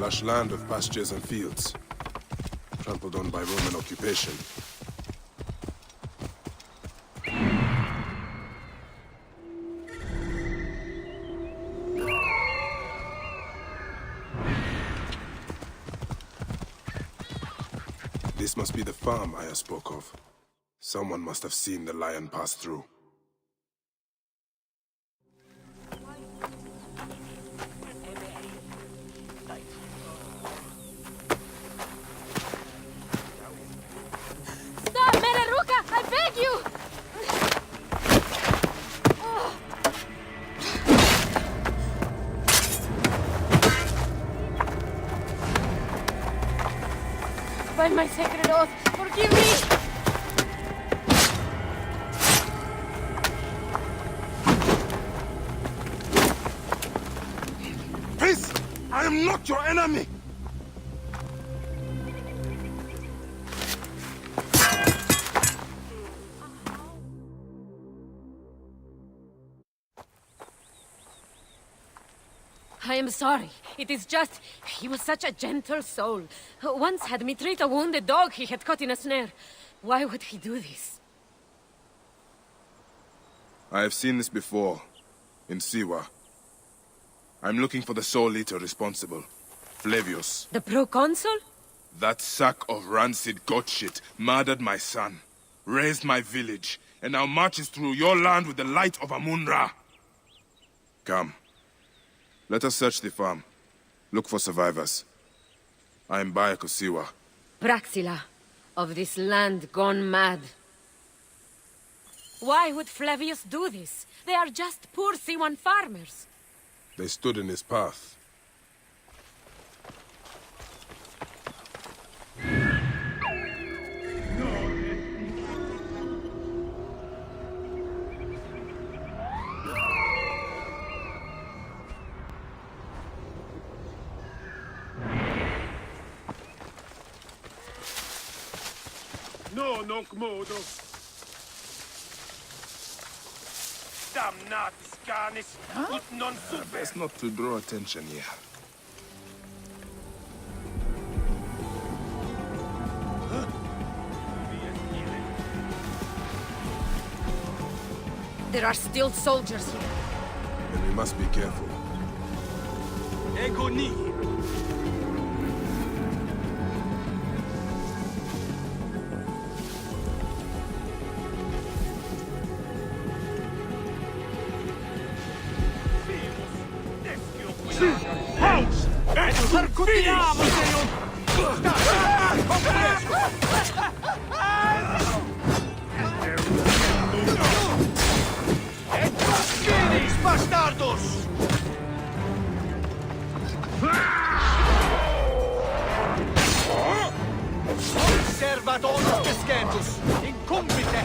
lush land of pastures and fields, trampled on by Roman occupation. This must be the farm Aya spoke of. Someone must have seen the lion pass through. Stop, Meraruka! I beg you! By my sacred oath, forgive me! Peace! I am not your enemy! I am sorry. It is just... he was such a gentle soul. Once had me treat a wounded dog he had caught in a snare. Why would he do this? I have seen this before, in Siwa. I'm looking for the sole eater responsible, Flavius. The proconsul? That sack of rancid goat shit murdered my son, raised my village, and now marches through your land with the light of Amun-Ra. Come. Let us search the farm. Look for survivors. I am Bayako Siwa. Praxila, of this land gone mad. Why would Flavius do this? They are just poor Siwan farmers. They stood in his path. No, non modo. Damnatis canis, ut non super. Best not to draw attention here. There are still soldiers here. Then we must be careful. Ego nihil. Percutiamo, signor! Finis, bastardos! Observa todos pesquentos! Incumbite!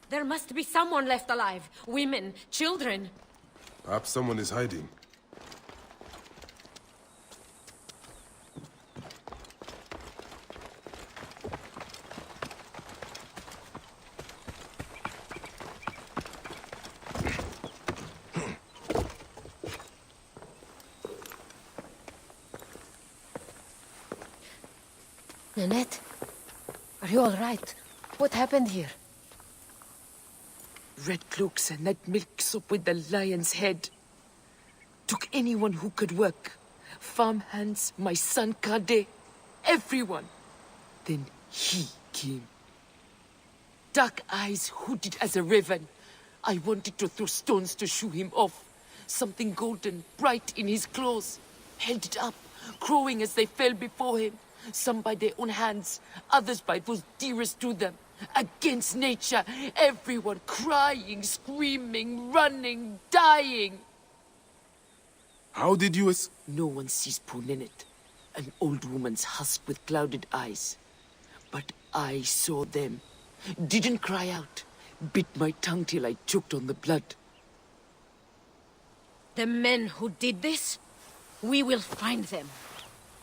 There must be someone left alive. Women, children. Perhaps someone is hiding. Nanette, are you all right? What happened here? Red cloaks and that milk soup with the lion's head. Took anyone who could work. Farm hands, my son Kade, everyone. Then he came. Dark eyes hooded as a raven. I wanted to throw stones to shoo him off. Something golden, bright in his claws. Held it up, crowing as they fell before him. Some by their own hands, others by those dearest to them. Against nature, everyone crying, screaming, running, dying. How did you No one sees poor Ninette, an old woman's husk with clouded eyes. But I saw them. Didn't cry out. Bit my tongue till I choked on the blood. The men who did this? We will find them.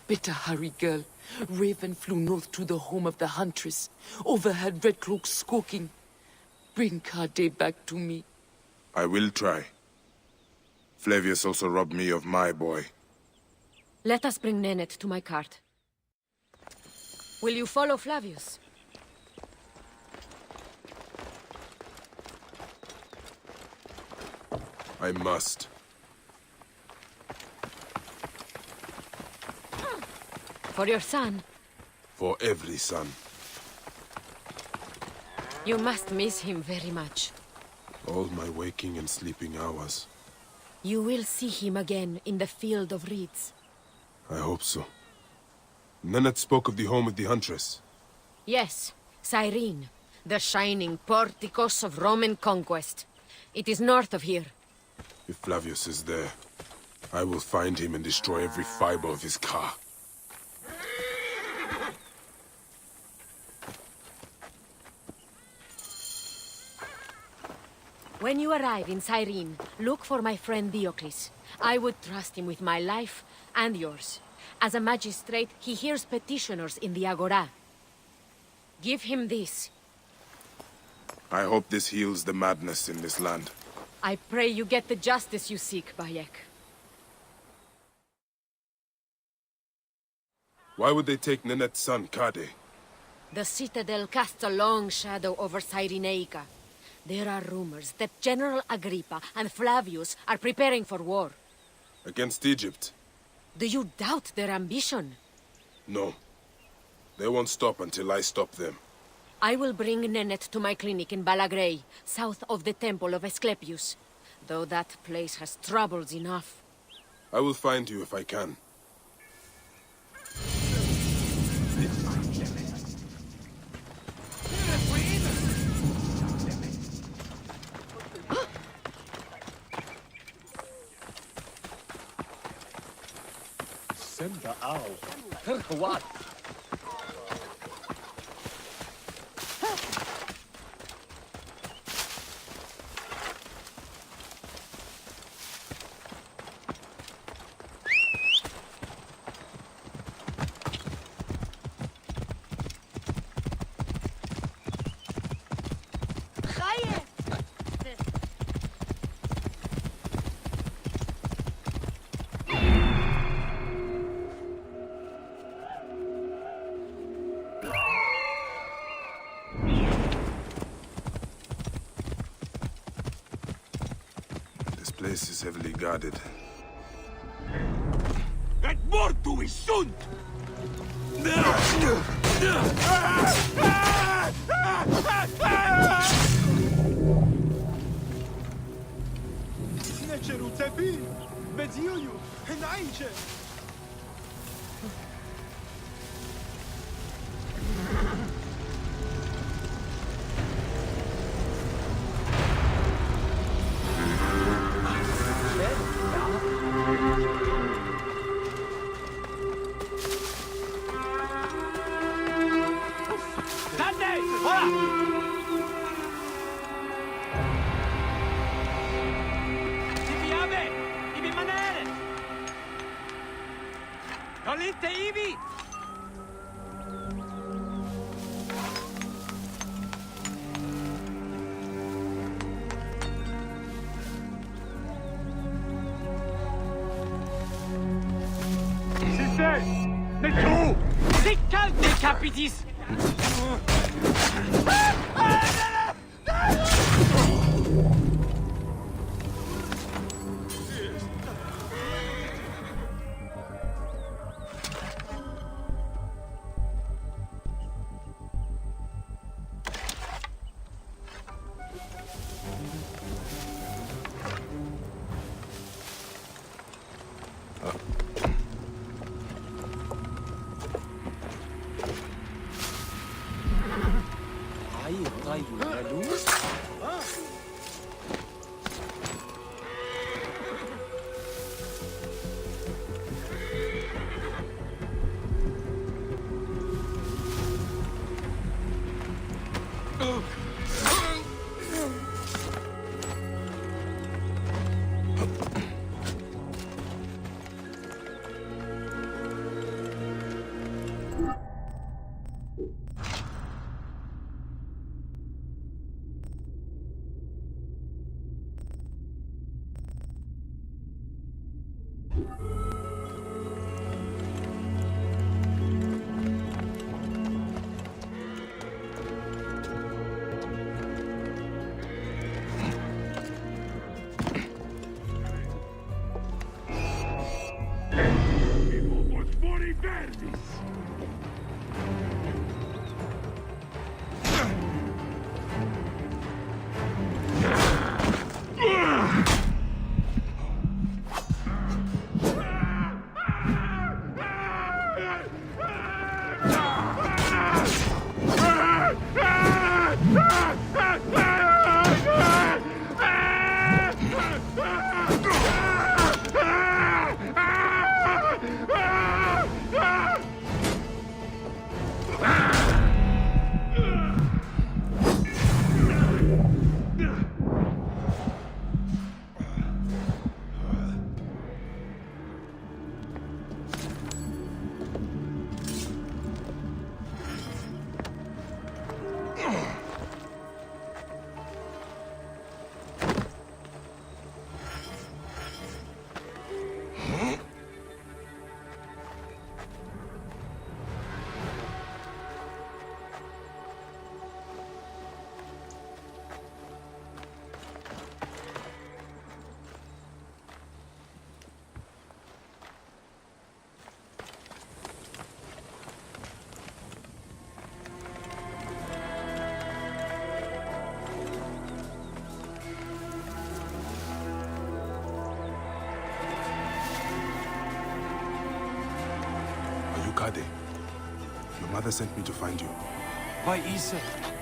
Better hurry, girl. Raven flew north to the home of the huntress. Overheard Red Cloak squawking. Bring Kade back to me. I will try. Flavius also robbed me of my boy. Let us bring Nennet to my cart. Will you follow Flavius? I must. For your son? For every son. You must miss him very much. All my waking and sleeping hours. You will see him again in the field of reeds. I hope so. Nennet spoke of the home of the huntress. Yes, Cyrene, the shining porticos of Roman conquest. It is north of here. If Flavius is there, I will find him and destroy every fiber of his car. When you arrive in Cyrene, look for my friend Diocles. I would trust him with my life and yours. As a magistrate, he hears petitioners in the Agora. Give him this. I hope this heals the madness in this land. I pray you get the justice you seek, Bayek. Why would they take Nenet's son, Kade? The Citadel casts a long shadow over Cyrenaica. There are rumors that General Agrippa and Flavius are preparing for war. Against Egypt? Do you doubt their ambition? No. They won't stop until I stop them. I will bring Nennet to my clinic in Balagrey, south of the Temple of Asclepius. Though that place has troubles enough. I will find you if I can. Senda au. Herkawat. This place is heavily guarded. Et mortuis sunt! Neceru tebi, Beziuiu, Henaice! Tante! Voilà! Ibi ave! Ibi manere! Colite ibi! Sisse! Ne tu! Sical decapitis! you, Nelus? Kade, your mother sent me to find you. By Isa,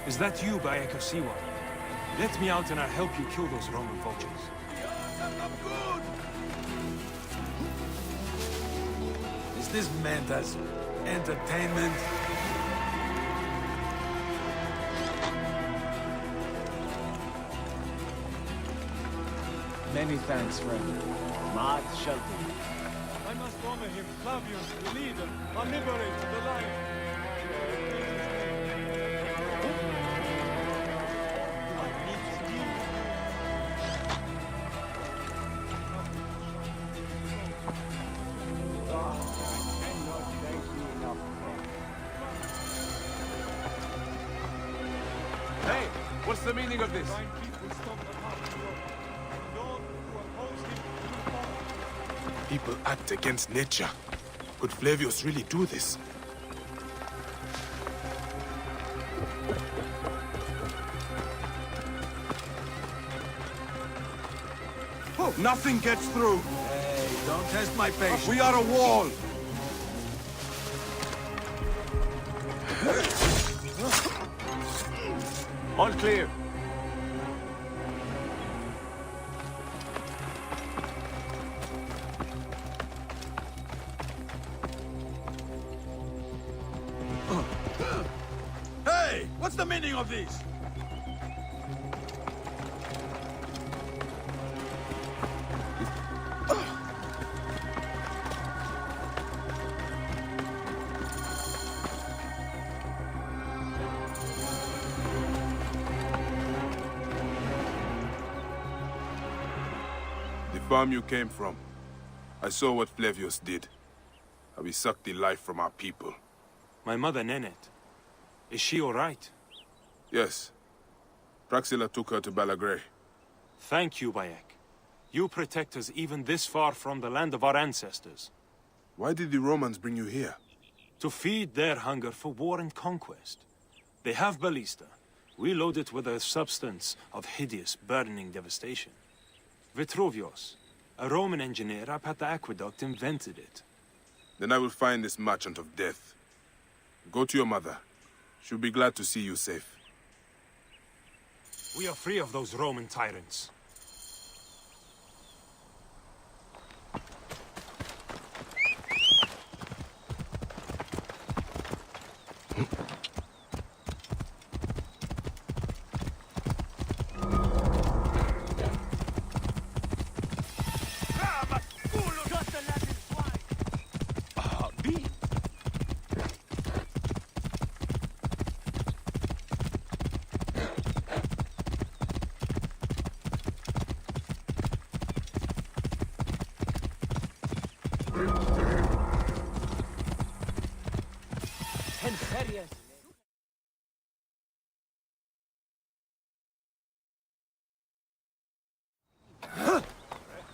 is that you, Bayek of Siwa? Let me out and I'll help you kill those Roman vultures. Is this meant as entertainment? Many thanks, friend. Mad shelter. I must honor him, Flavius, the leader, our liberator, the lion. Hey, what's the meaning of this? People act against nature. Could Flavius really do this? Oh, nothing gets through. Hey, don't test my patience. We are a wall. All clear. Hey, what's the meaning of this? The farm you came from. I saw what Flavius did. How he sucked the life from our people. My mother, Nenet. Is she all right? Yes. Praxilla took her to Balagray. Thank you, Bayek. You protect us even this far from the land of our ancestors. Why did the Romans bring you here? To feed their hunger for war and conquest. They have ballista. We load it with a substance of hideous, burning devastation. Vitruvius, a Roman engineer up at the aqueduct, invented it. Then I will find this merchant of death. Go to your mother. She'll be glad to see you safe. We are free of those Roman tyrants.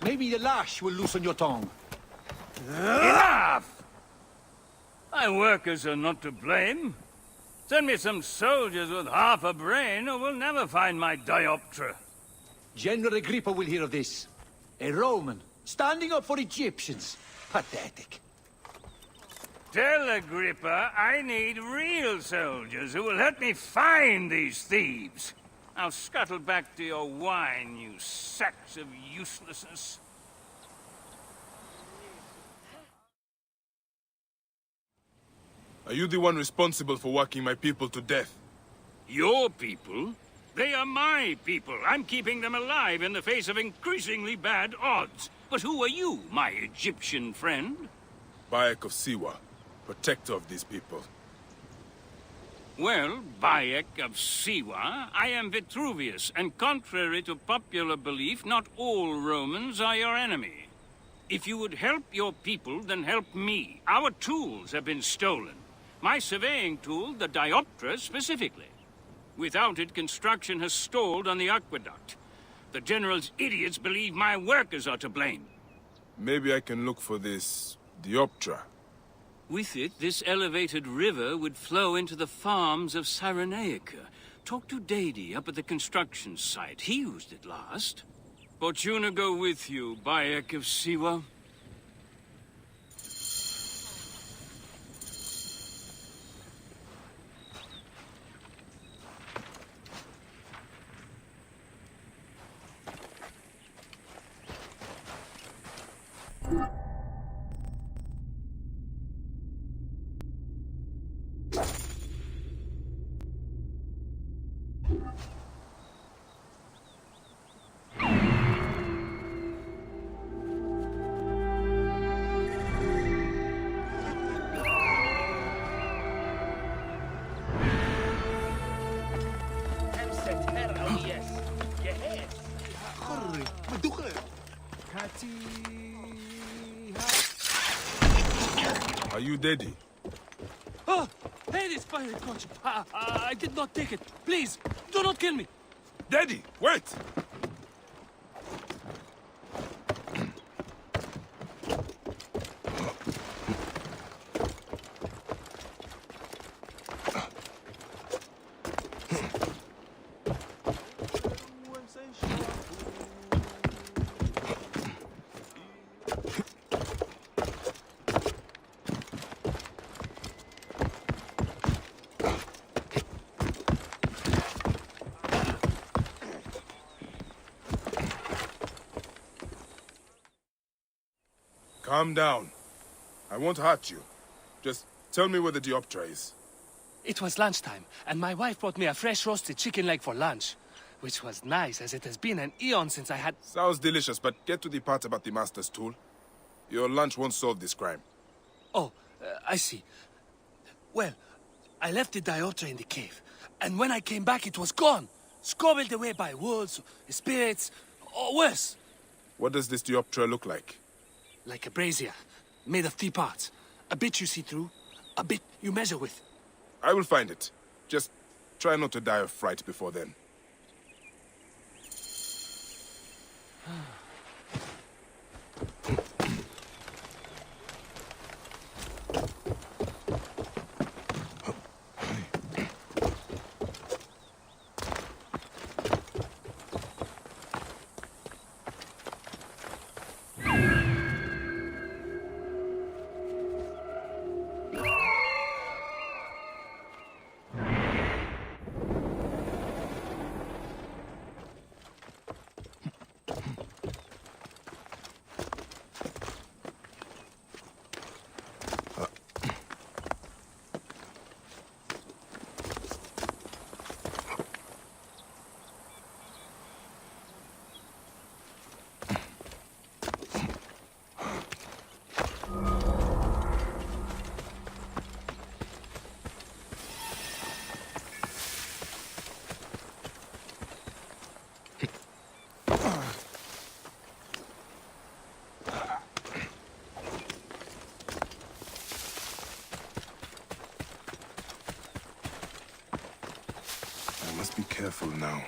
Maybe the lash will loosen your tongue. Enough! My workers are not to blame. Send me some soldiers with half a brain, or we'll never find my dioptra. General Agrippa will hear of this. A Roman, standing up for Egyptians. Pathetic. Tell Agrippa I need real soldiers who will help me find these thieves. Now scuttle back to your wine, you sacks of uselessness. Are you the one responsible for working my people to death? Your people? They are my people. I'm keeping them alive in the face of increasingly bad odds. But who are you, my Egyptian friend? Bayek of Siwa, protector of these people. Well, Bayek of Siwa, I am Vitruvius, and contrary to popular belief, not all Romans are your enemy. If you would help your people, then help me. Our tools have been stolen. My surveying tool, the dioptra, specifically. Without it, construction has stalled on the aqueduct. The General's idiots believe my workers are to blame. Maybe I can look for this dioptra. With it, this elevated river would flow into the farms of Cyrenaica. Talk to Dady up at the construction site. He used it last. Fortuna go with you, Bayek of Siwa. Are you Dady? Oh, hey, this fire coach. I did not take it. Please, do not kill me. Dady, wait! Calm down. I won't hurt you. Just tell me where the dioptra is. It was lunchtime, and my wife brought me a fresh roasted chicken leg for lunch. Which was nice, as it has been an eon since I had... Sounds delicious, but get to the part about the Master's tool. Your lunch won't solve this crime. Oh, I see. Well, I left the dioptra in the cave, and when I came back it was gone. Scobbled away by wolves, spirits, or worse. What does this dioptra look like? Like a brazier, made of 3 parts. A bit you see through, a bit you measure with. I will find it. Just try not to die of fright before then. must be careful now.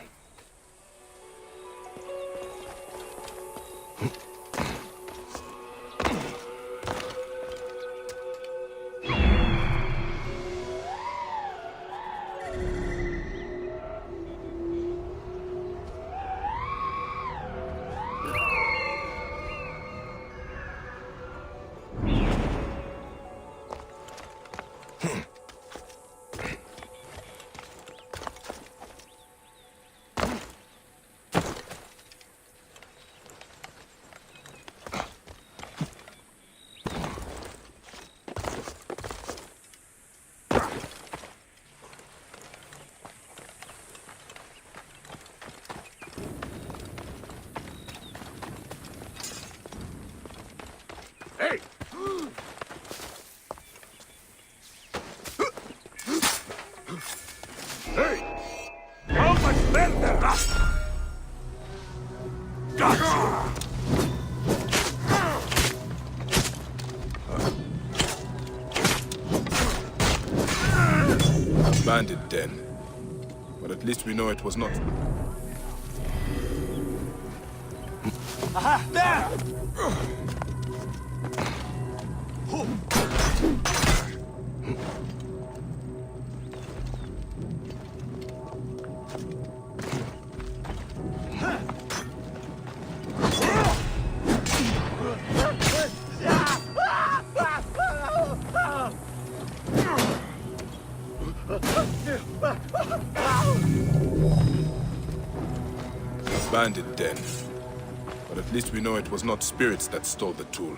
Hey! Hey! How much better? Gotcha! Bandit den. But at least we know it was not. Aha! There! Bandit den. But at least we know it was not spirits that stole the tool.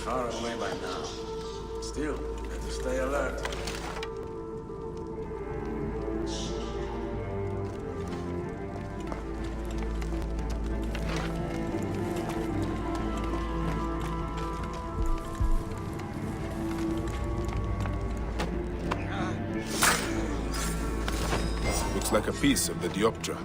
Far away by now. Still, better stay alert. Looks like a piece of the Dioptra.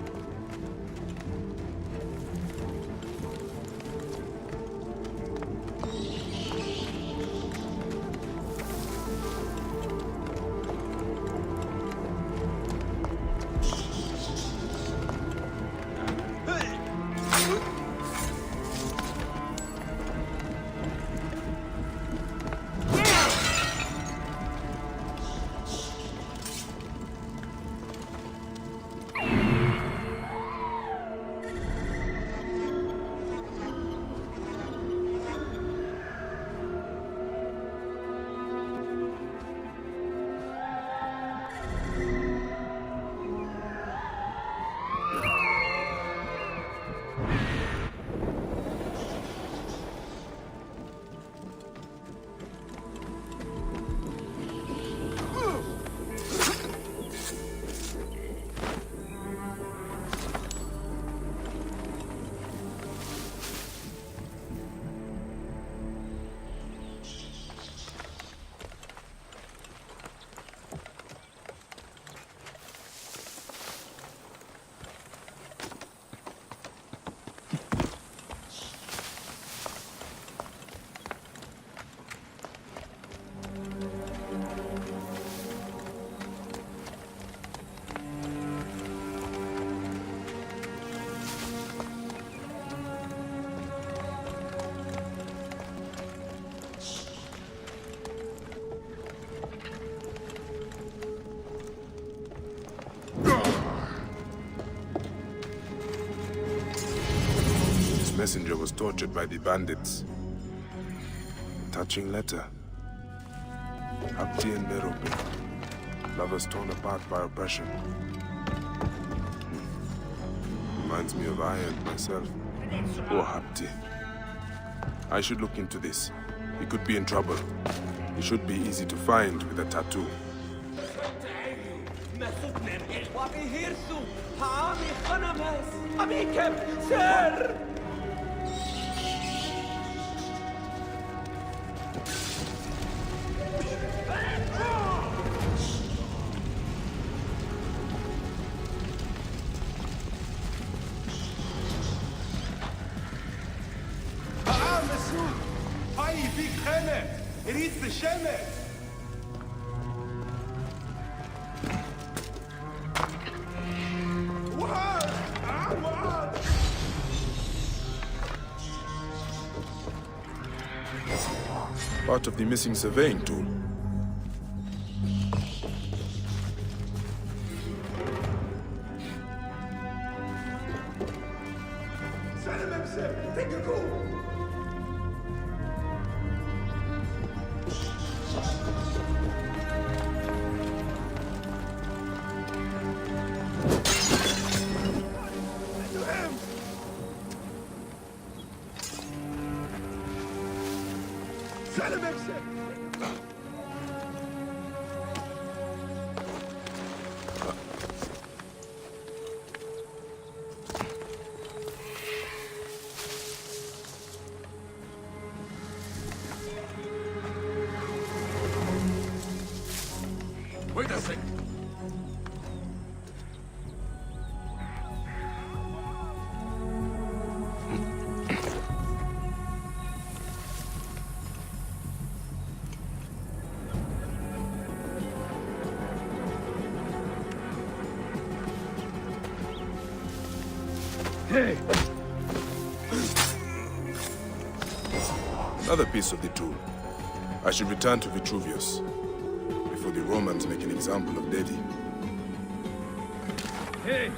Messenger was tortured by the bandits. Touching letter. Abdi and Merope. Lovers torn apart by oppression. Reminds me of I and myself. Poor Hapti. I should look into this. He could be in trouble. He should be easy to find with a tattoo. Part of the missing surveying tool. Wait a sec. Hey! Another piece of the tool. I should return to Vitruvius before the Romans make an example of Dedi. Hey!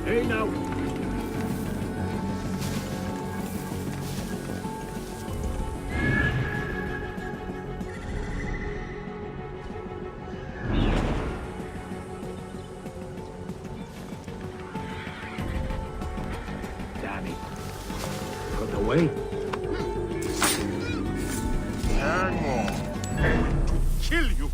Hey now! Damn it. Got away? Hang on. To kill you!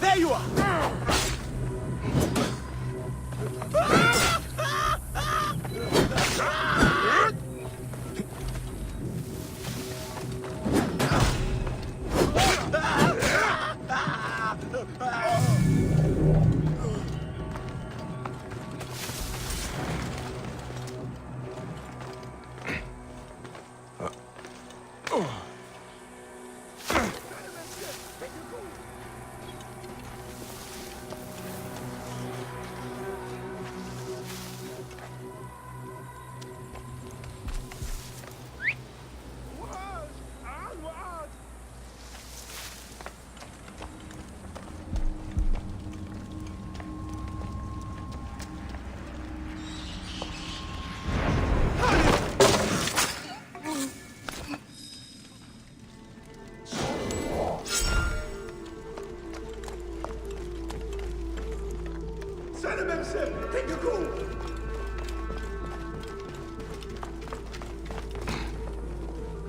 There you are!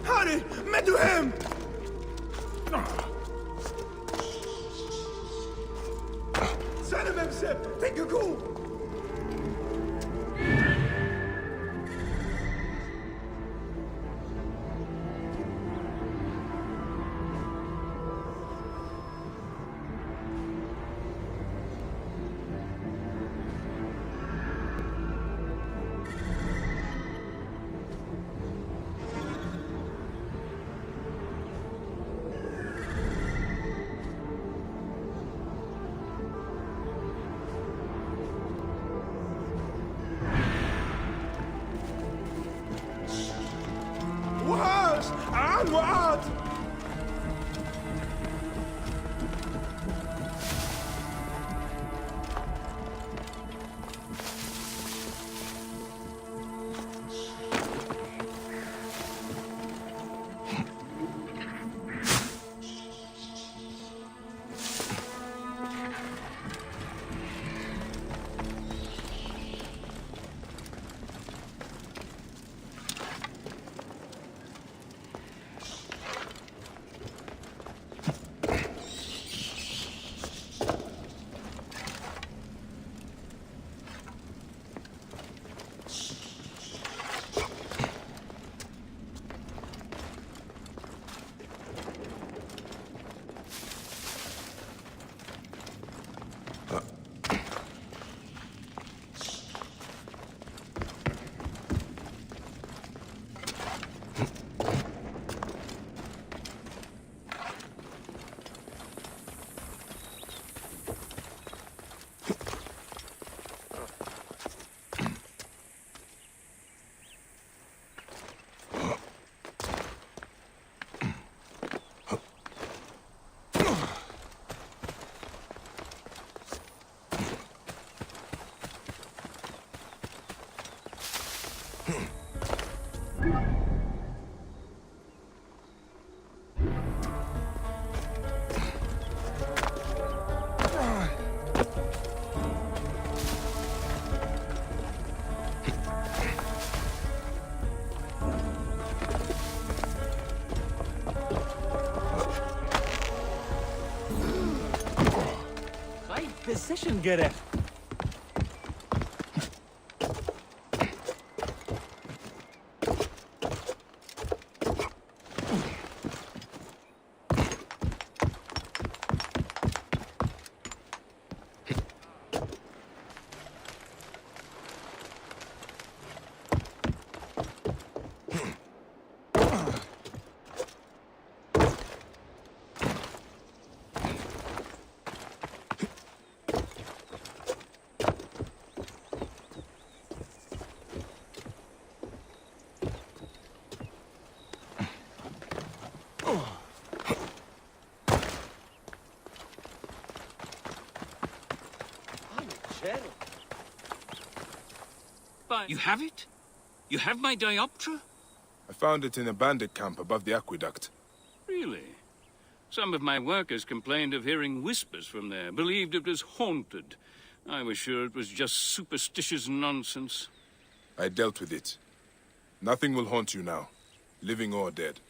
Hurry! Men to him! Sana memsem! Take a go! Onward! Position gerecht. But you have it? You have my dioptra? I found it in a bandit camp above the aqueduct. Really? Some of my workers complained of hearing whispers from there, believed it was haunted. I was sure it was just superstitious nonsense. I dealt with it. Nothing will haunt you now, living or dead.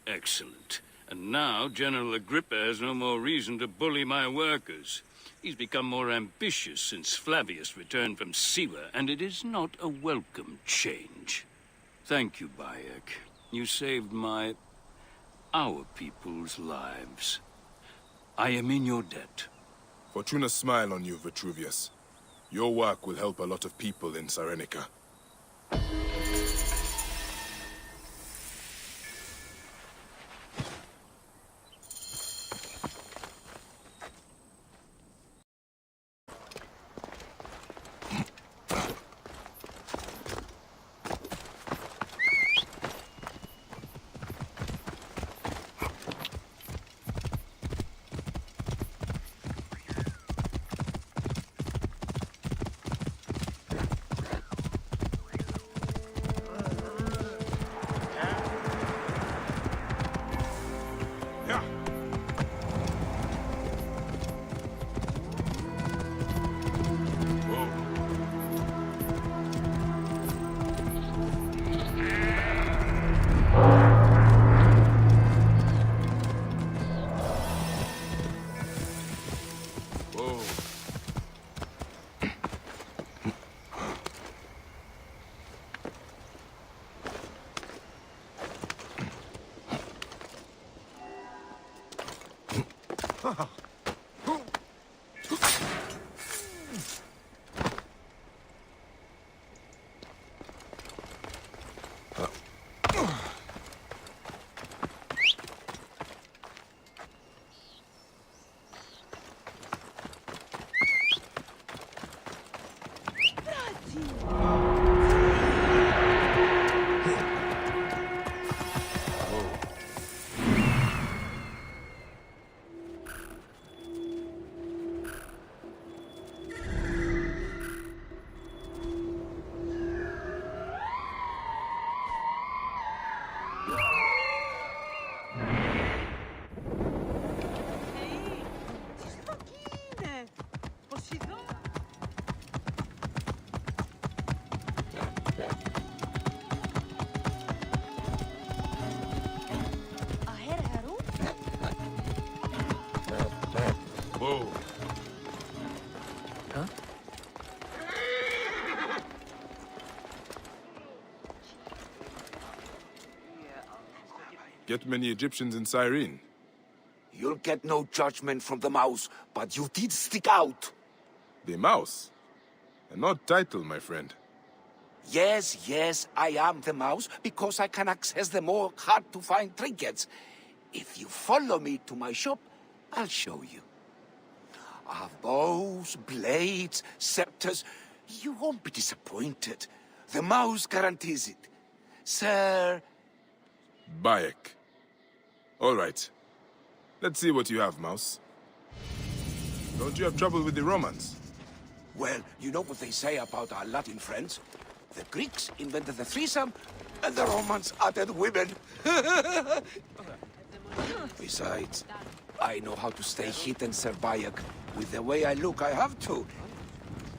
Excellent. And now General Agrippa has no more reason to bully my workers. He's become more ambitious since Flavius returned from Siwa, and it is not a welcome change. Thank you, Bayek. You saved our people's lives. I am in your debt. Fortuna smile on you, Vitruvius. Your work will help a lot of people in Cyrenica. Yeah. Whoa. Whoa. Whoa. Get many Egyptians in Cyrene. You'll get no judgment from the mouse, but you did stick out. The mouse? An odd title, my friend. Yes, I am the mouse, because I can access the more hard-to-find trinkets. If you follow me to my shop, I'll show you. I have bows, blades, scepters. You won't be disappointed. The mouse guarantees it. Sir... Bayek. All right. Let's see what you have, mouse. Don't you have trouble with the Romans? Well, you know what they say about our Latin friends? The Greeks invented the threesome, and the Romans added women. Besides, I know how to stay hidden, Sir Bayek. With the way I look, I have to.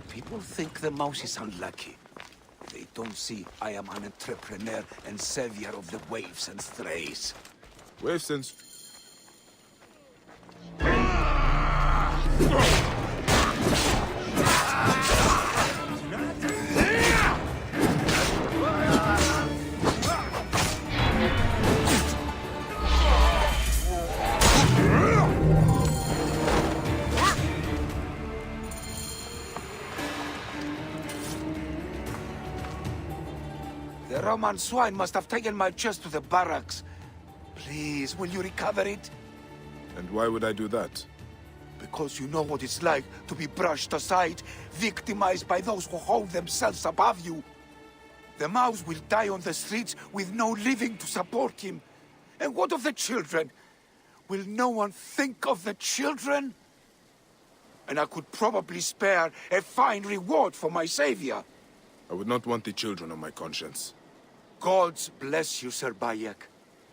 People think the mouse is unlucky. They don't see I am an entrepreneur and savior of the waifs and strays. Waifs and... The Roman swine must have taken my chest to the barracks. Please, will you recover it? And why would I do that? Because you know what it's like to be brushed aside, victimized by those who hold themselves above you. The mouse will die on the streets with no living to support him. And what of the children? Will no one think of the children? And I could probably spare a fine reward for my savior. I would not want the children on my conscience. Gods bless you, Sir Bayek.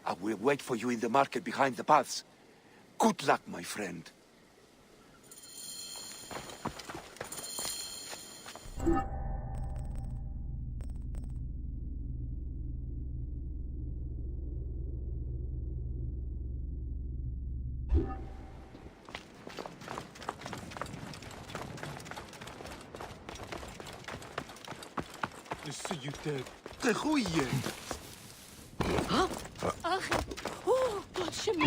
I will wait for you in the market behind the paths. Good luck, my friend. Nisujuter. Tehuye. Huh? Oh, God, Shimmy.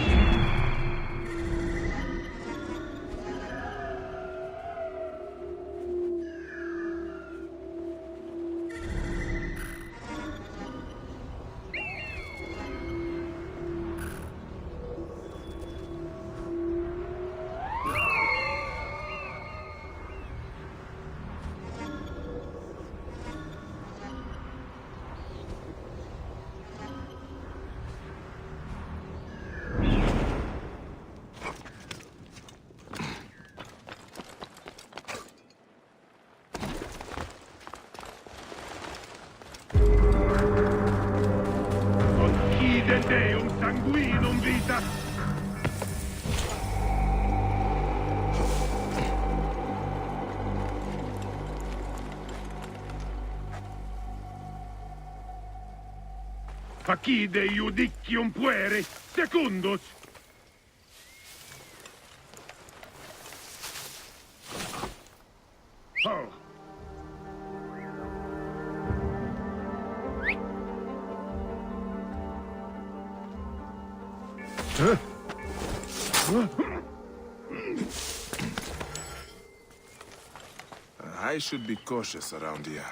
Conchide Deum sanguinum vita. Facide iudicium pueri, secundus. Oh. I should be cautious around here.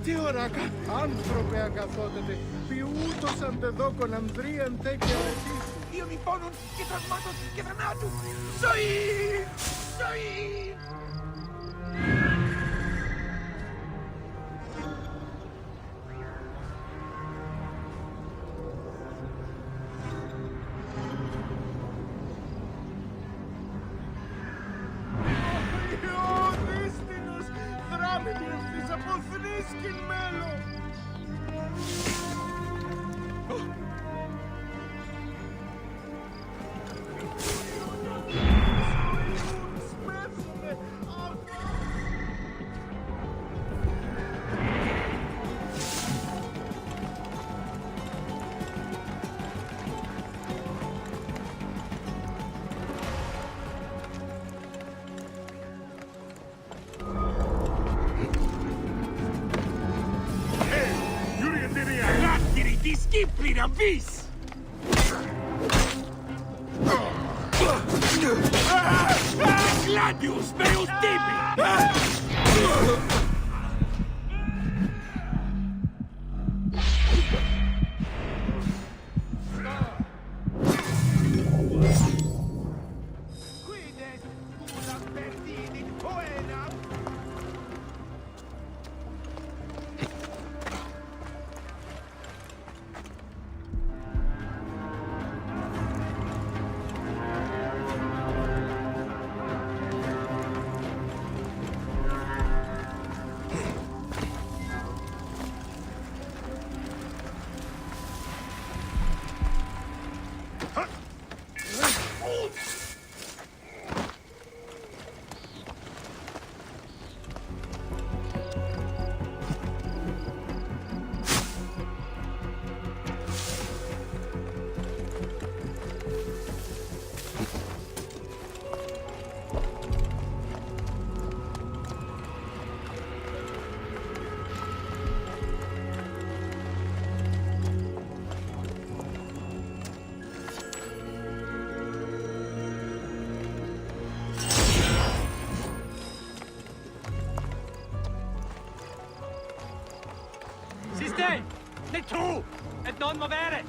Τι ωράκα, άνθρωπε αγαθότατε, ποιούτος αντεδόκον ανδρίαν τέκια ρετήσου. Ιων υπόνων και τραυμάτων και θανάτου. Ζωή! Ζωή! Ο δύστηνος δράμει ευθύς από θρήσκην μέλλον. Της Κύπρινα βης! Gladius meus tibi! State! PlayThrough! E non movere!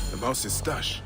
The mouse's stash.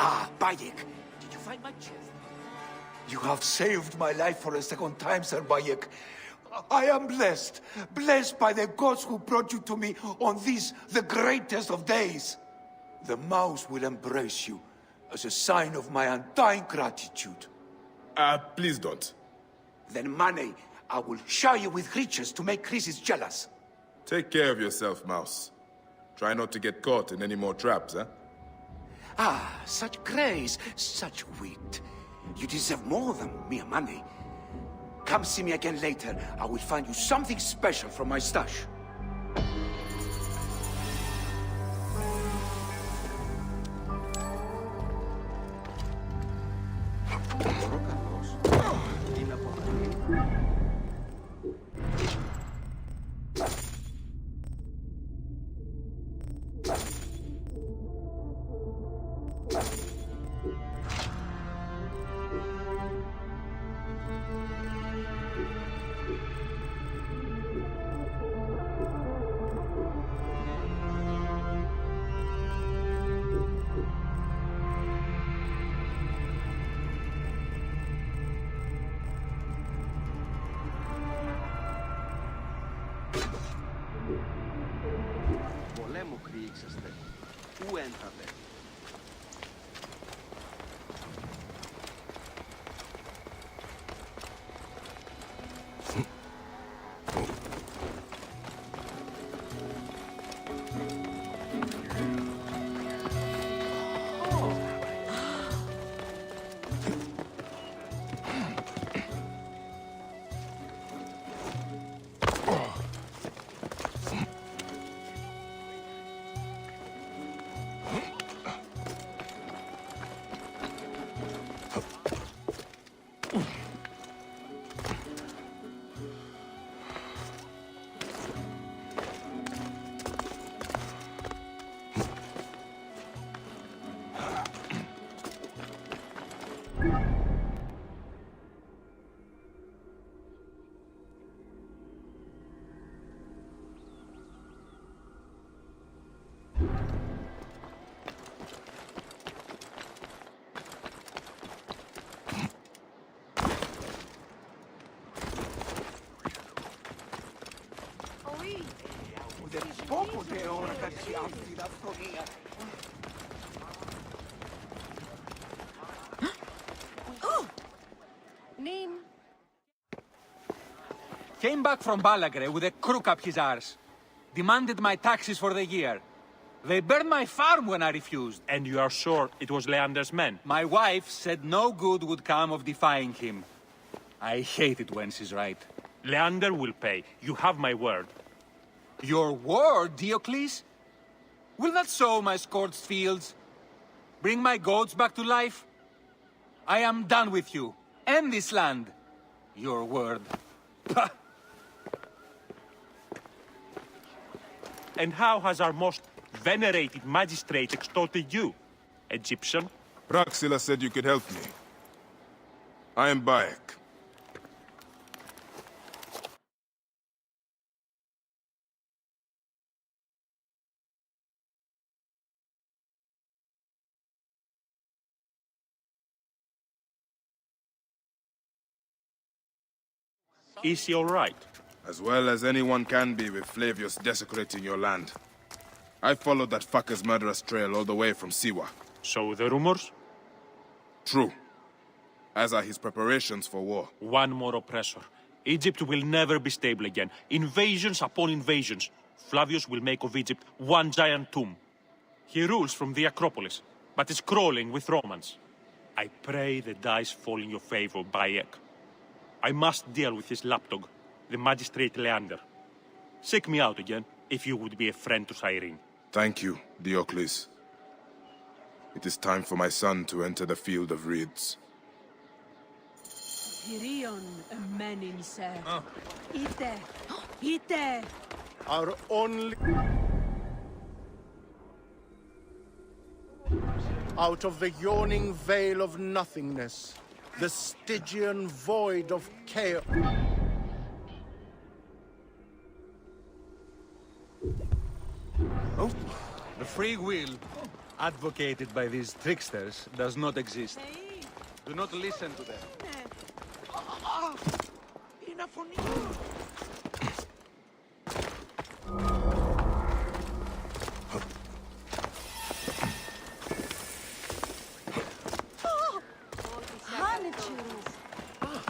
Ah, Bayek, did you find my chest? You have saved my life for a second time, Sir Bayek. I am blessed, blessed by the gods who brought you to me on this, the greatest of days. The mouse will embrace you as a sign of my undying gratitude. Please don't. Then, Mane, I will shower you with riches to make Chrysis jealous. Take care of yourself, mouse. Try not to get caught in any more traps, huh? Ah, such grace, such wit. You deserve more than mere money. Come see me again later. I will find you something special from my stash. έξαστε. Πού ένθατε. Πόποτε ώρα κατσί αυτή η αυθονία. Came back from Balagre with a crook up his arse. Demanded my taxes for the year. They burned my farm when I refused. And you are sure it was Leander's men? My wife said no good would come of defying him. I hate it when she's right. Leander will pay. You have my word. Your word, Diocles? Will that sow my scorched fields? Bring my goats back to life? I am done with you. And this land. Your word. Pah! And how has our most venerated magistrate extorted you, Egyptian? Praxila said you could help me. I am Bayek. Is he all right? As well as anyone can be with Flavius desecrating your land. I followed that fucker's murderous trail all the way from Siwa. So the rumors? True. As are his preparations for war. One more oppressor. Egypt will never be stable again. Invasions upon invasions. Flavius will make of Egypt one giant tomb. He rules from the Acropolis, but is crawling with Romans. I pray the dice fall in your favor, Bayek. I must deal with his lapdog, the magistrate Leander. Seek me out again, if you would be a friend to Cyrene. Thank you, Diocles. It is time for my son to enter the field of reeds. Tyrion, Meninse. Ite! Ite! Our only... Out of the yawning veil of nothingness, the Stygian void of chaos... Oh, the free will advocated by these tricksters does not exist. Do not listen to them.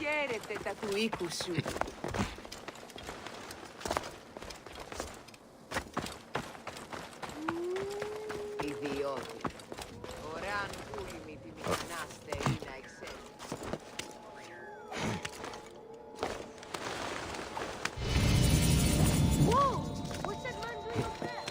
Χαίρετε τα του οίκου σου. Ιδιώτη. Ωραν πούλημη τη μηνάστε ή να εξέλθει. Whoa! What's that man doing up there?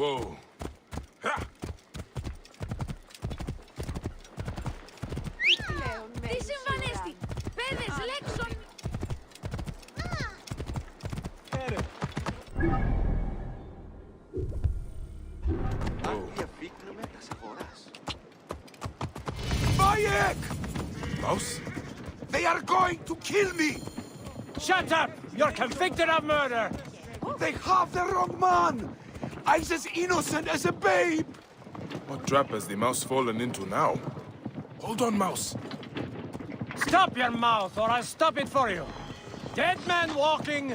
Whoa. Ha! Τι συμβανέστη! Πέδες, λέξον! Bayek! Mouse? They are going to kill me! Shut up! You're convicted of murder! They have the wrong man! I'm as innocent as a babe! What trap has the mouse fallen into now? Hold on, mouse. Stop your mouth, or I'll stop it for you! Dead man walking!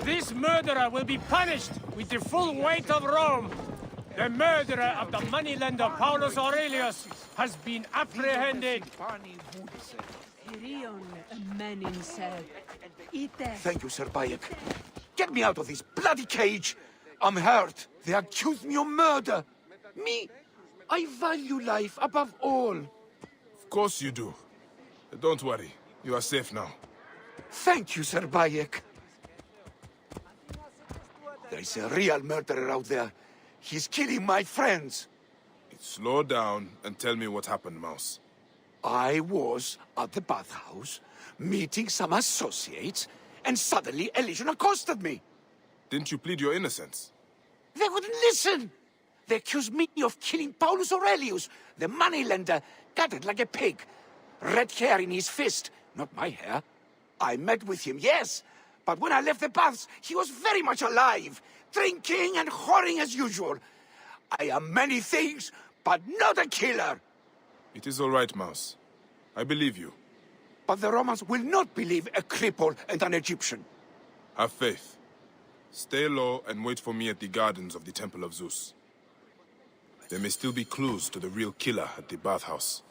This murderer will be punished with the full weight of Rome! The murderer of the moneylender Paulus Aurelius has been apprehended! Kyrion, menin se. Ite. Thank you, Sir Bayek. Get me out of this bloody cage! I'm hurt. They accuse me of murder. Me, I value life above all. Of course you do. Don't worry. You are safe now. Thank you, Sir Bayek. There's a real murderer out there. He's killing my friends. Slow down and tell me what happened, Mouse. I was at the bathhouse, meeting some associates, and suddenly a legion accosted me. Didn't you plead your innocence? They wouldn't listen. They accused me of killing Paulus Aurelius, the moneylender, gutted like a pig. Red hair in his fist, not my hair. I met with him, yes, but when I left the baths, he was very much alive, drinking and whoring as usual. I am many things, but not a killer. It is all right, Mouse. I believe you. But the Romans will not believe a cripple and an Egyptian. Have faith. Stay low and wait for me at the gardens of the Temple of Zeus. There may still be clues to the real killer at the bathhouse.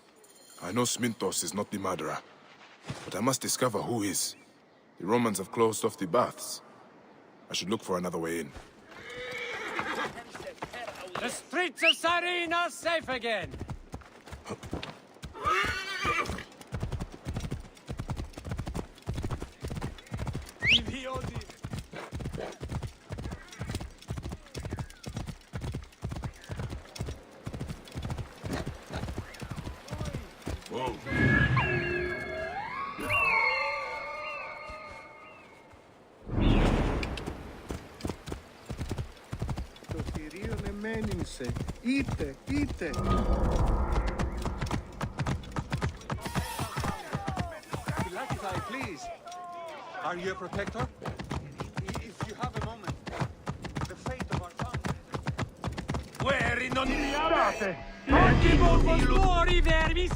I know Sminthos is not the murderer, but I must discover who is. The Romans have closed off the baths. I should look for another way in. The streets of Cyrene are safe again! Whoa. Το θηρίο εμένυνσε. Είτε. Please. Are you a protector? If you have a moment, the fate of our family. Where in non miliarate? Oggi fuori verbis!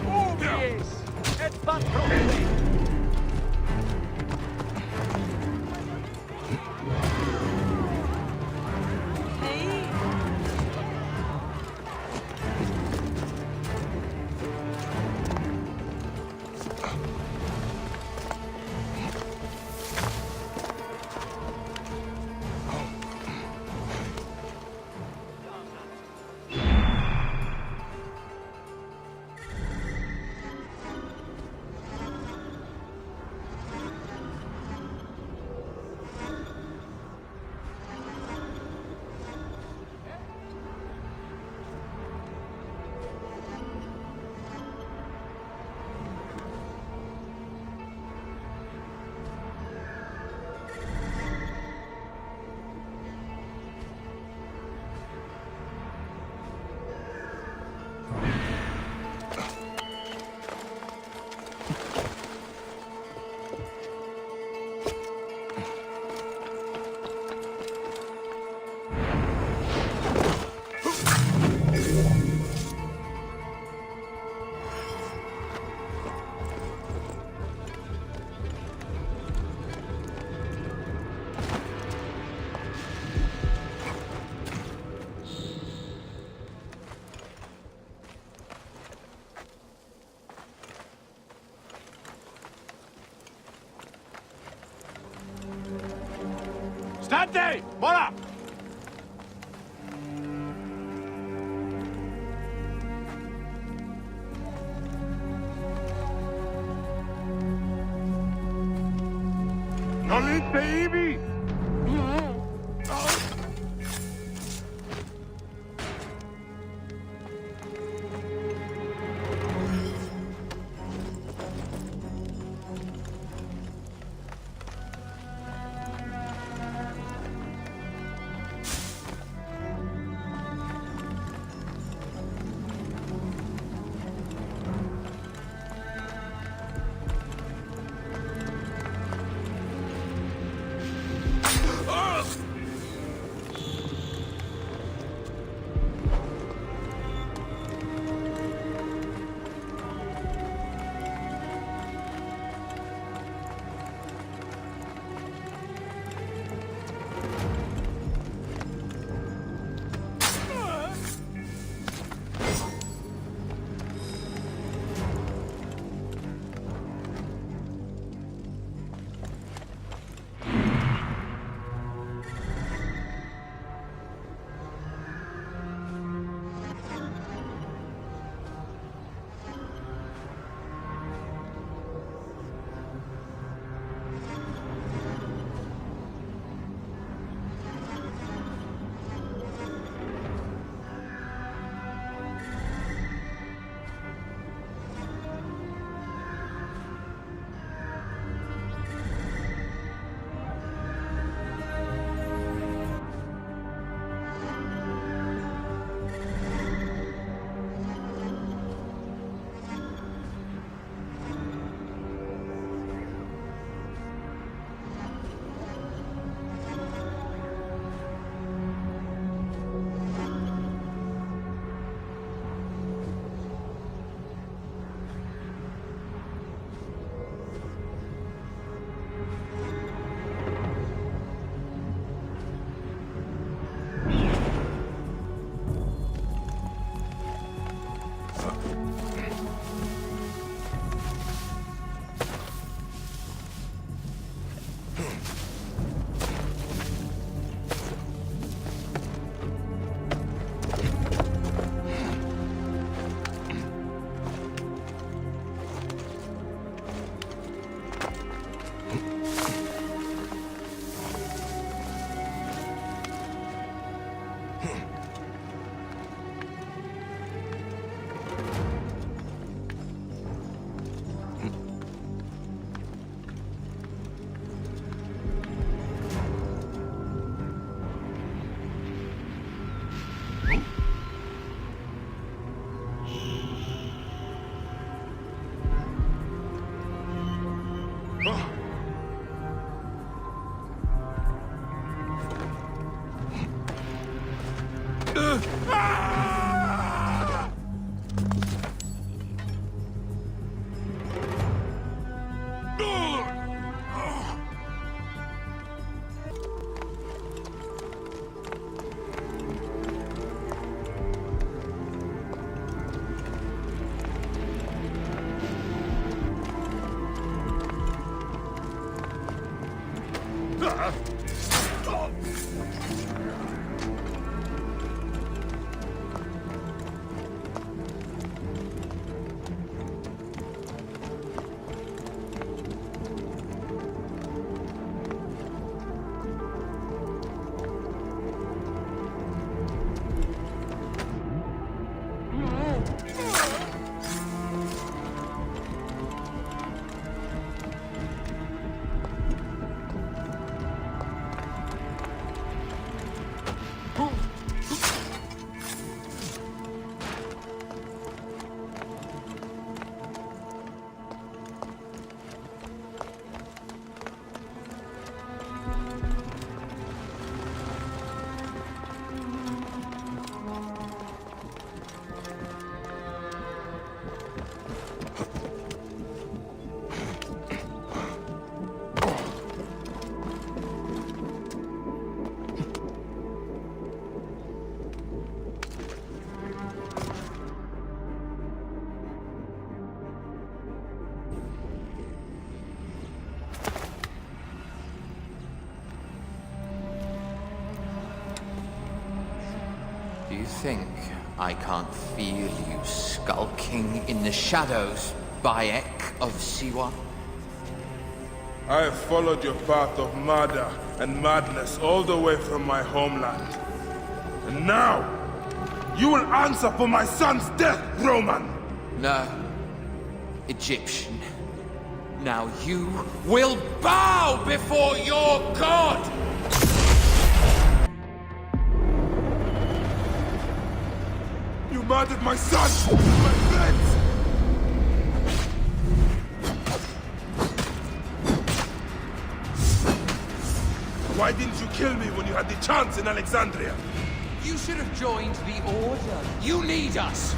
Ubies! Et patroni! Stante! Voilà! Non li baby! Do you think I can't feel you skulking in the shadows, Bayek of Siwa? I have followed your path of murder and madness all the way from my homeland. And now, you will answer for my son's death, Roman! No, Egyptian. Now you will bow before your god! You murdered my son! My friends! Why didn't you kill me when you had the chance in Alexandria? You should have joined the Order. You need us!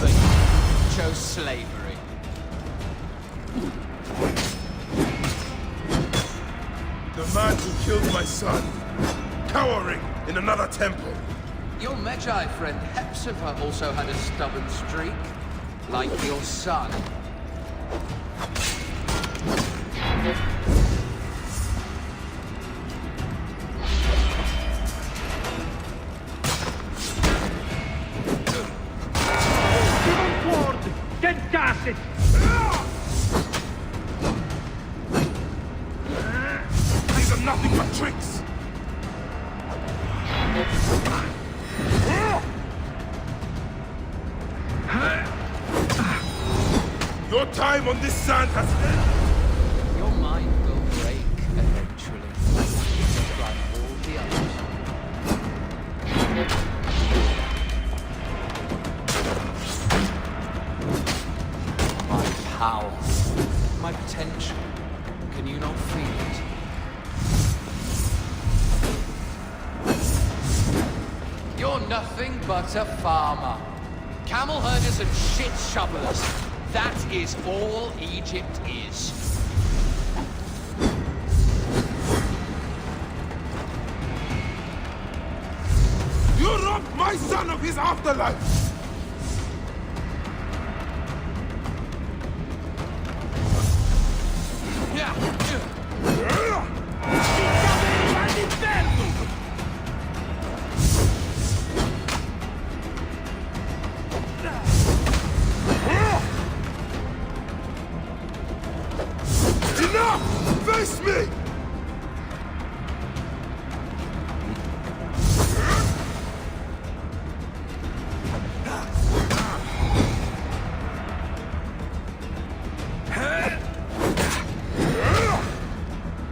But you chose slavery. The man who killed my son, cowering in another temple. Your Magi friend Hepzibah also had a stubborn streak, like your son. These are nothing but tricks! Your time on this sand has ended! Your mind will break eventually, like all the others. My power, my potential, can you not feel it? You're nothing but a farmer. Camel herders and shit shovelers. That is all Egypt is. You robbed my son of his afterlife! Enough! Face me!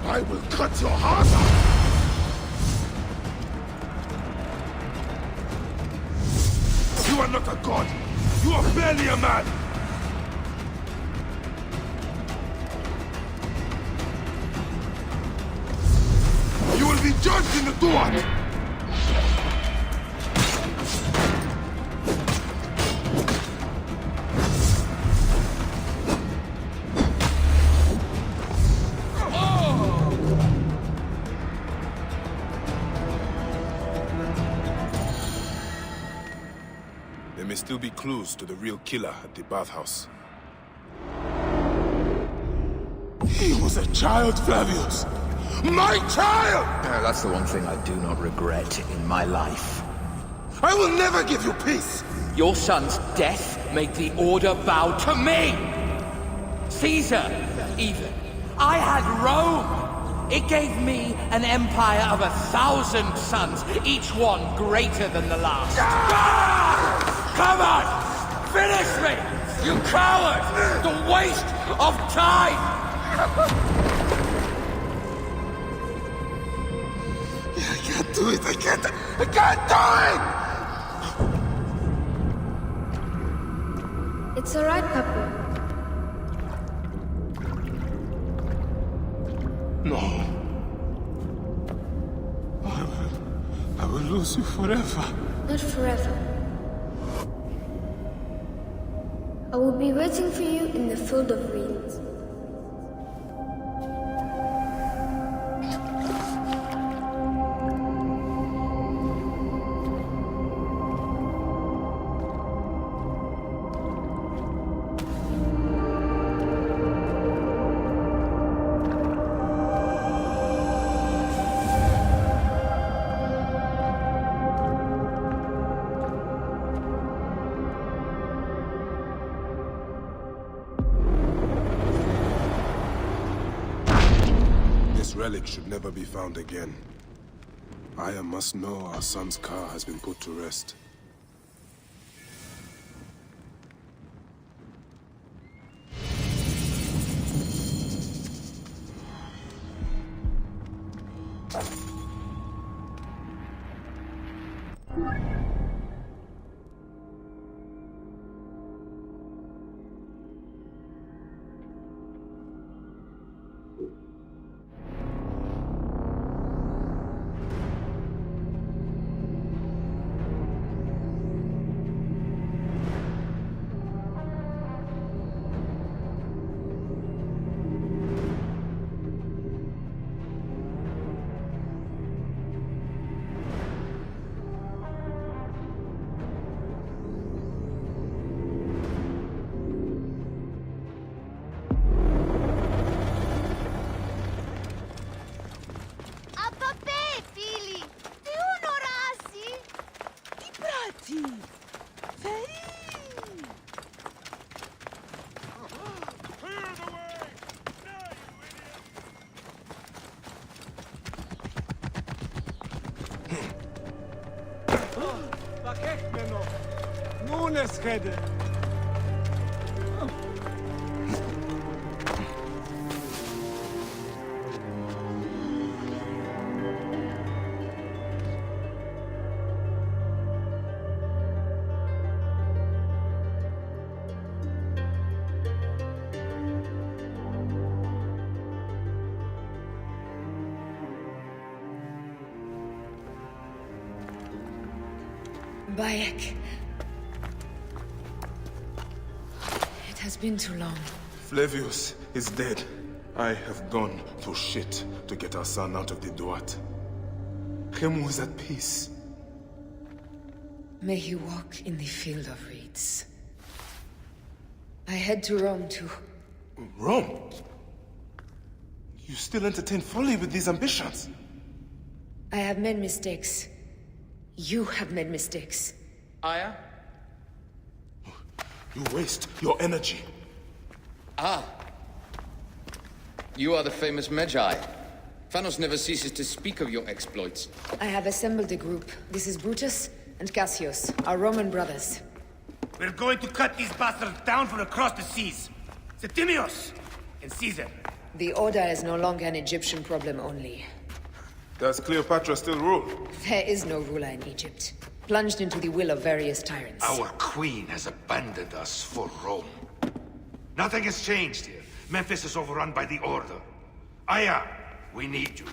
I will cut your heart out! You are not a god! You are barely a man! You will be judged in the Duat! There may still be clues to the real killer at the bathhouse. He was a child, Flavius! My child! That's the one thing I do not regret in my life. I will never give you peace! Your son's death made the Order bow to me! Caesar, even. I had Rome! It gave me an empire of 1,000 sons, each one greater than the last. Come on! Finish me! You coward! The waste of time! I can't do it. I can't do it! It's alright, Papa. No. I will lose you forever. Not forever. I will be waiting for you in the field of reeds. This relic should never be found again. Aya must know our son's car has been put to rest. Bayek. It has been too long. Flavius is dead. I have gone through shit to get our son out of the Duat. Khemu is at peace. May he walk in the field of reeds. I head to Rome too. Rome? You still entertain folly with these ambitions? I have made mistakes. You have made mistakes. Aya? You waste your energy. Ah. You are the famous Magi. Thanos never ceases to speak of your exploits. I have assembled a group. This is Brutus and Cassius, our Roman brothers. We're going to cut these bastards down from across the seas. Septimius and Caesar. The Order is no longer an Egyptian problem only. Does Cleopatra still rule? There is no ruler in Egypt. Plunged into the will of various tyrants. Our queen has abandoned us for Rome. Nothing has changed here. Memphis is overrun by the Order. Aya, we need you.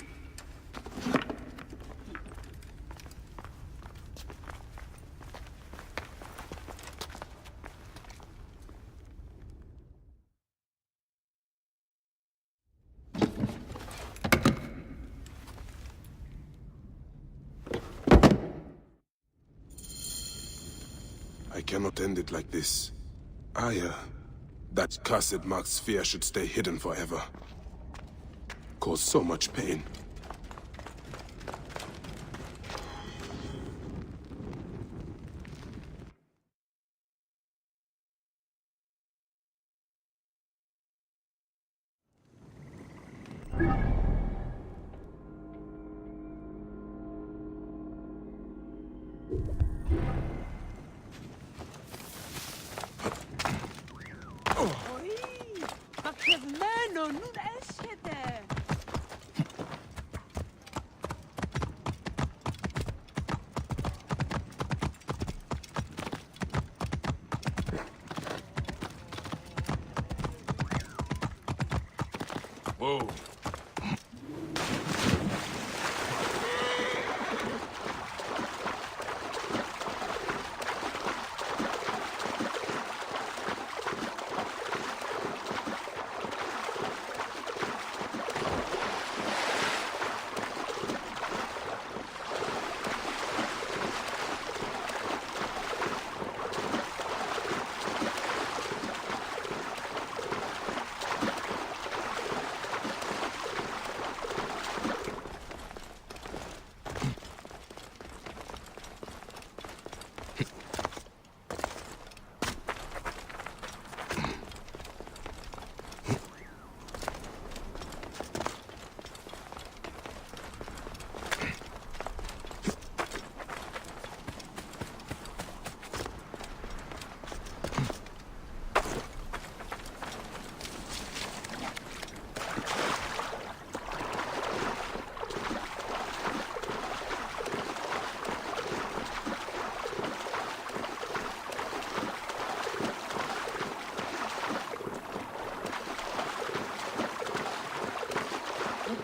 I cannot end it like this. Aya, that cursed marked sphere should stay hidden forever. Cause so much pain. νουν έσχεται. Whoa.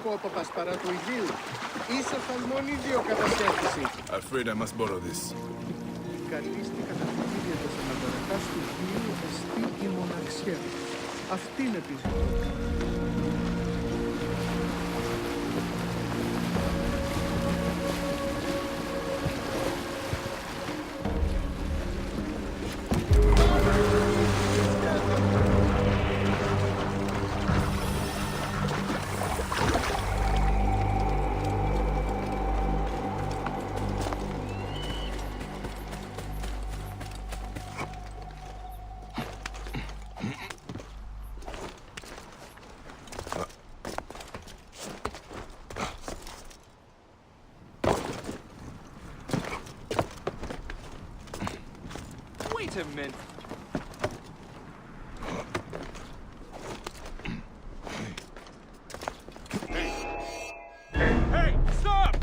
Ο παπάς παρά του ιδίου. Είσαι οφθαλμόνιδιο κατασχέτηση. Afraid I must borrow this. Η καλύστη καταφυγίδια της αναπαραχάς του ιδίου εστί η μοναξιά. Αυτή είναι τη ζωή. Wait a minute. Hey, stop!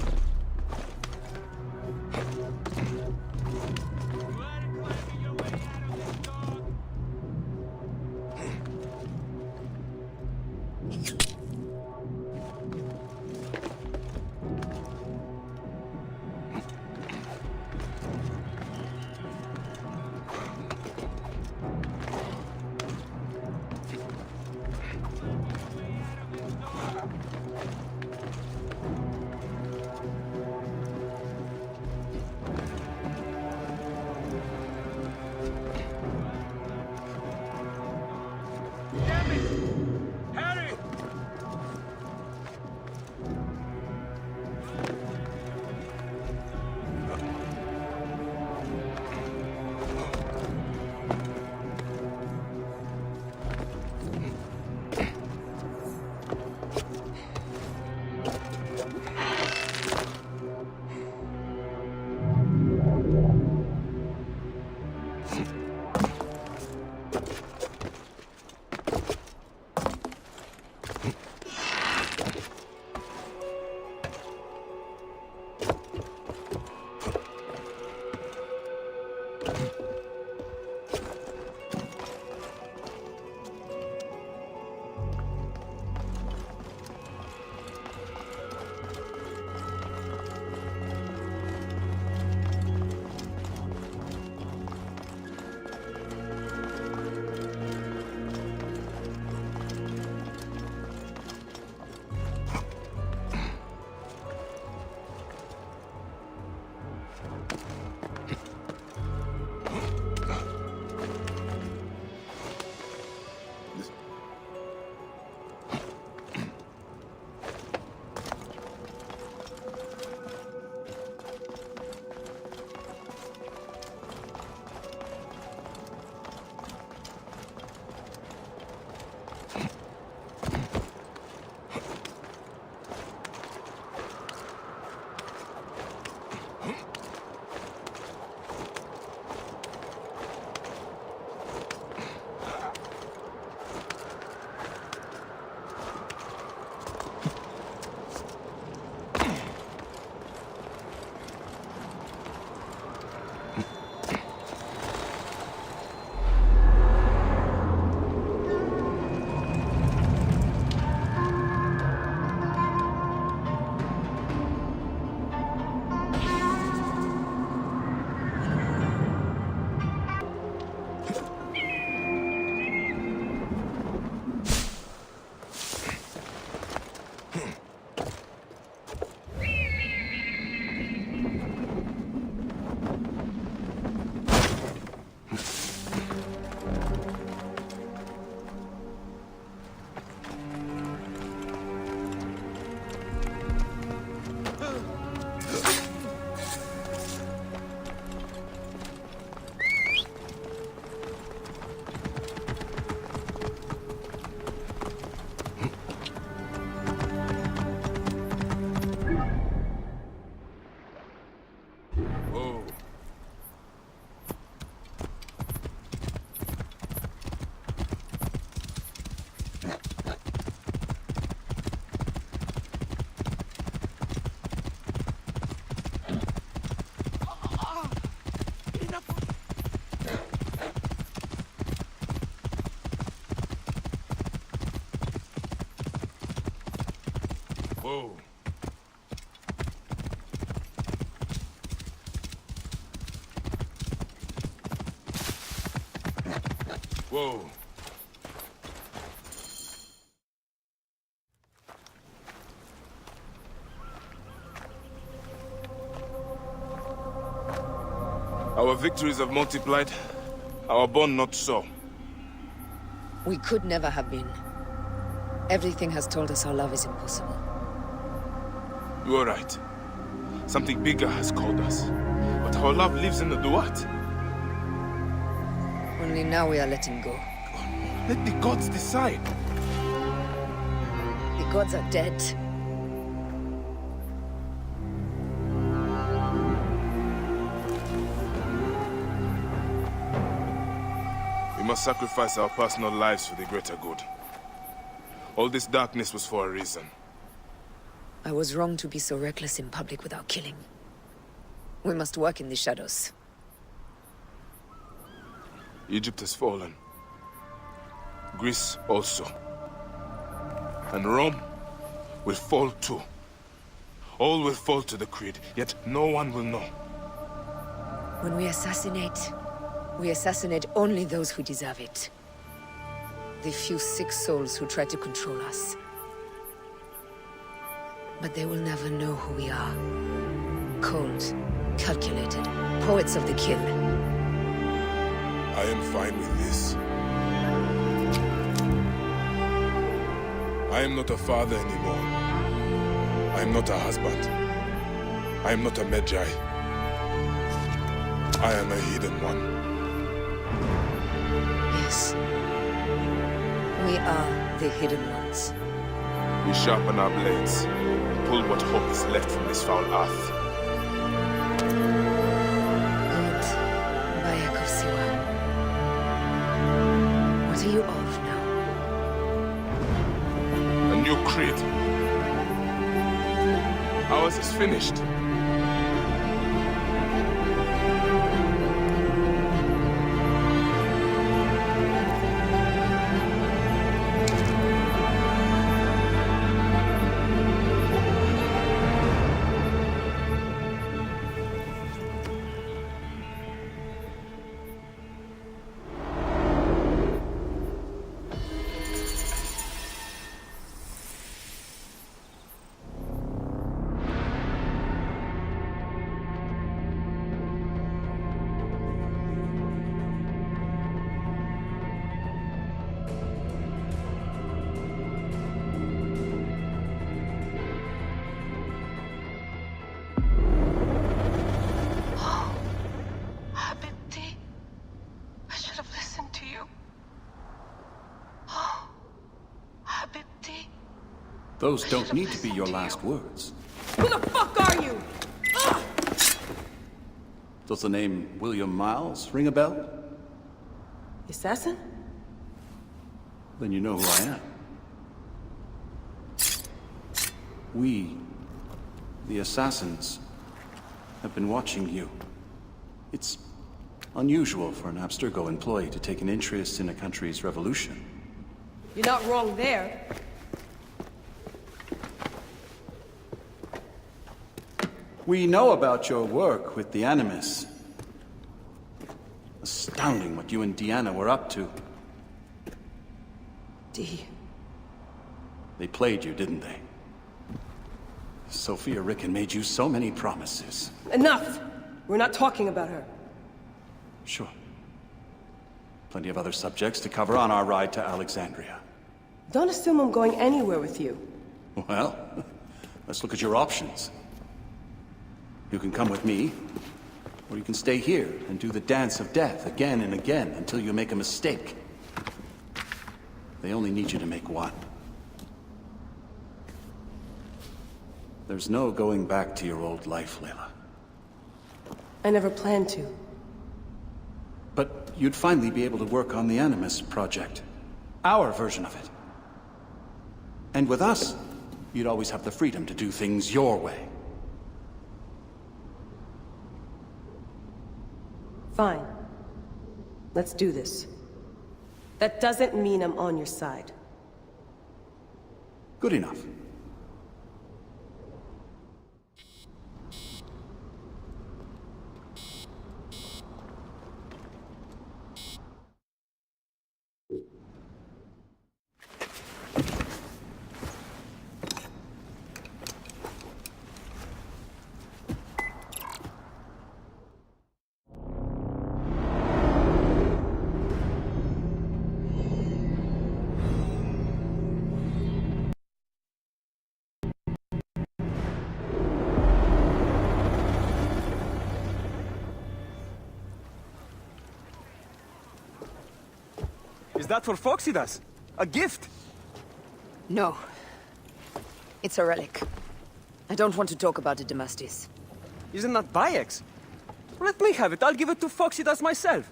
Whoa. Whoa. Our victories have multiplied, our bond not so. We could never have been. Everything has told us our love is impossible. You are right. Something bigger has called us. But our love lives in the Duat. Only now we are letting go. Let the gods decide. The gods are dead. We must sacrifice our personal lives for the greater good. All this darkness was for a reason. I was wrong to be so reckless in public without killing. We must work in the shadows. Egypt has fallen. Greece also. And Rome will fall too. All will fall to the creed, yet no one will know. When we assassinate only those who deserve it. The few sick souls who try to control us. But they will never know who we are. Cold, calculated, poets of the kill. I am fine with this. I am not a father anymore. I am not a husband. I am not a Magi. I am a hidden one. Yes. We are the hidden ones. We sharpen our blades, pull what hope is left from this foul earth. Good. Bayek of Siwa. What are you of now? A new creed. Ours is finished. Those don't need to be your last words. Who the fuck are you? Ah! Does the name William Miles ring a bell? Assassin? Then you know who I am. We, the assassins, have been watching you. It's unusual for an Abstergo employee to take an interest in a country's revolution. You're not wrong there. We know about your work with the Animus. Astounding what you and Deanna were up to. D. They played you, didn't they? Sophia Ricken made you so many promises. Enough! We're not talking about her. Sure. Plenty of other subjects to cover on our ride to Alexandria. Don't assume I'm going anywhere with you. Well, let's look at your options. You can come with me, or you can stay here and do the dance of death again and again until you make a mistake. They only need you to make one. There's no going back to your old life, Layla. I never planned to. But you'd finally be able to work on the Animus project. Our version of it. And with us, you'd always have the freedom to do things your way. Fine. Let's do this. That doesn't mean I'm on your side. Good enough. Is that for Phoxidas? A gift? No. It's a relic. I don't want to talk about it, Damastis. Isn't that Bayek's? Let me have it. I'll give it to Phoxidas myself.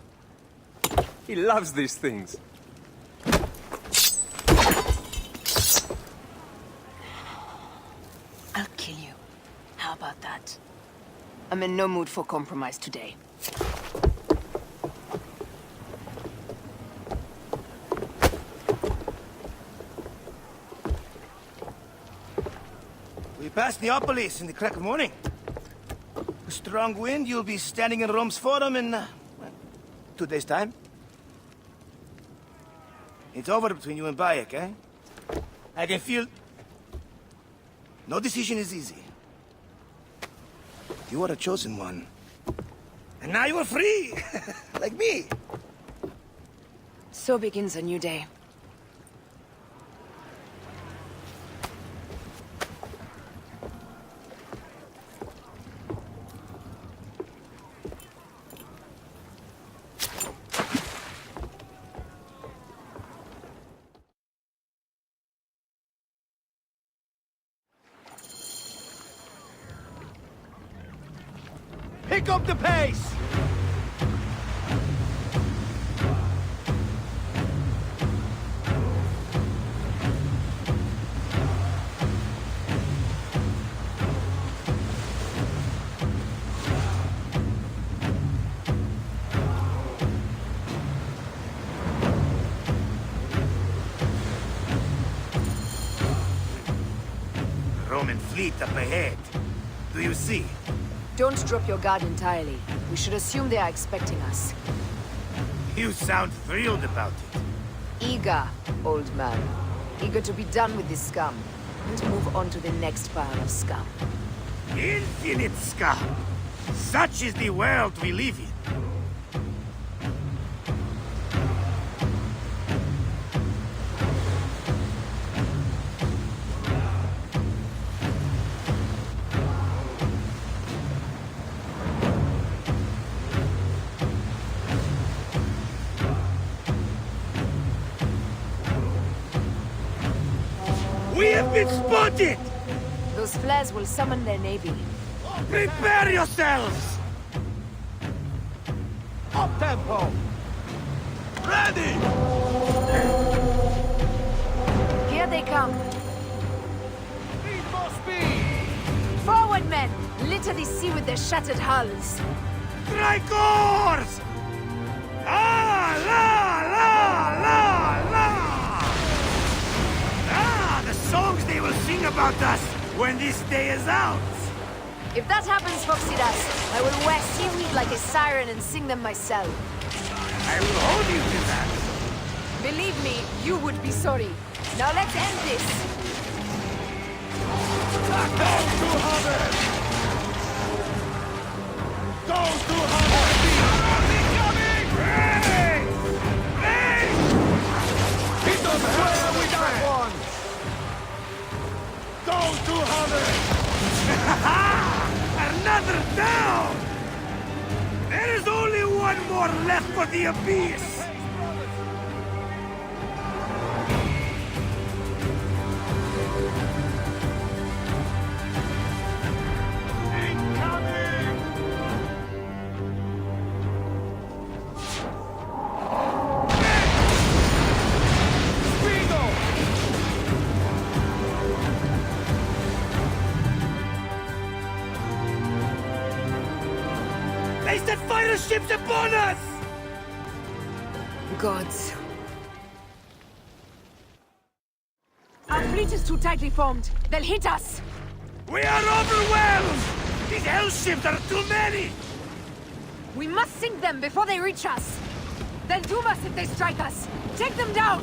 He loves these things. I'll kill you. How about that? I'm in no mood for compromise today. We passed Neapolis in the crack of morning. A strong wind, you'll be standing in Rome's forum in, 2 days' time. It's over between you and Bayek, eh? I can feel... No decision is easy. You are a chosen one. And now you are free! Like me! So begins a new day. Pick up the pace! Roman fleet up ahead. Do you see? Don't drop your guard entirely. We should assume they are expecting us. You sound thrilled about it. Eager, old man. Eager to be done with this scum. And move on to the next pile of scum. Infinite scum! Such is the world we live in. We have been spotted! Those flares will summon their navy. Prepare yourselves! Up tempo! Ready! Here they come. Speed for speed! Forward, men! Litter the sea with their shattered hulls. Strike oars! Ah, la, la, la, la! Ah, the songs they will sing about us when this day is out! If that happens, Phoxidas, I will wear seaweed like a siren and sing them myself. I will hold you to that. Believe me, you would be sorry. Now let's end this. Go to Harvard! Go to Harvard! Incoming! Ready! Hey! Hit them square with that one! Go to Harvard! Another down! There is only one more left for the abyss! They set fighter ships upon us! Gods. Our fleet is too tightly formed. They'll hit us. We are overwhelmed! These hell ships are too many! We must sink them before they reach us. They'll doom us if they strike us. Take them down!